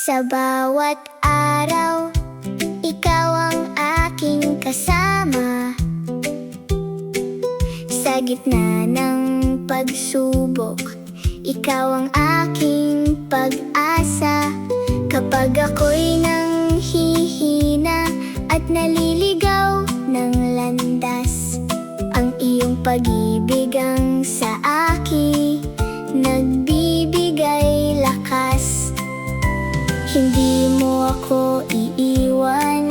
Sa bawat araw, ikaw ang aking kasama. Sa gitna ng pagsubok, ikaw ang aking pag-asa. Kapag ako'y nanghihina at naliligaw ng landas, ang iyong pag-ibig ang sa akin nagbibigay lakas. Hindi mo ako iiwan,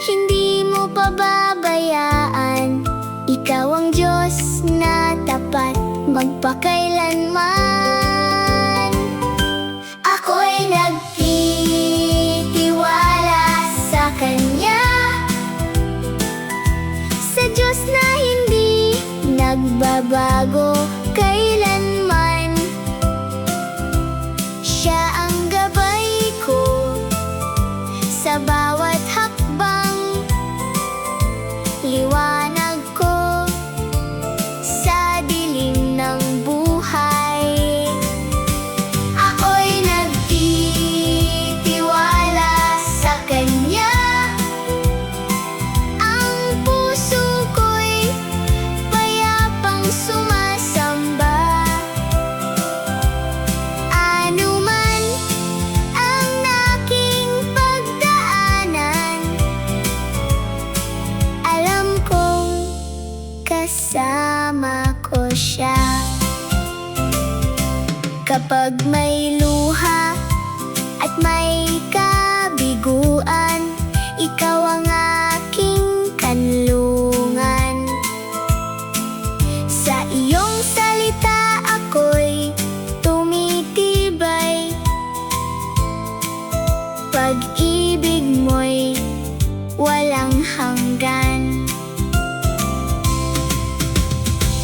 hindi mo pababayaan. Ikaw ang Diyos na tapat magpakailanman. Ako'y nagtitiwala sa Kanya, sa Diyos na hindi nagbabago kailanman. Siya ang gabay ko sa bawat hakbang, liwanag ko sa dilim ng buhay. Ako'y nagtitiwala sa Kanya, ang puso ko'y payapang sumasamba. Anuman ang aking pagdaanan, alam kong kasama ko siya. Kapag may luha at may kabiguan, ikaw ang aking kanlungan. Sa iyong salita ako'y tumitibay, pag-ibig mo'y walang hanggan.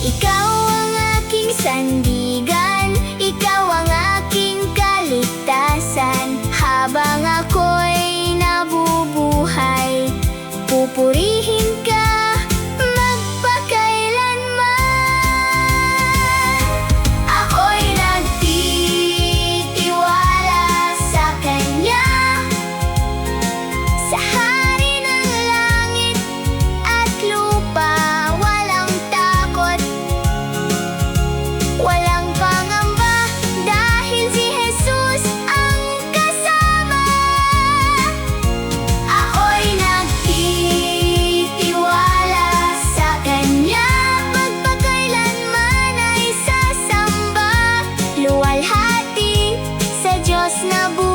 Ikaw ang aking sandigan, ikaw ang aking kaligtasan. Habang ako'y nabubuhay, pupurihin ka magpakailanman. Ako'y nagtitiwala sa Kanya, sa Hari ng langit at lupa. Walang takot, walang pangamba, dahil si Jesus ang kasama. Ako'y nagtitiwala sa Kanya, magpakailanman ay sasamba. Luwalhati sa Diyos na buhay.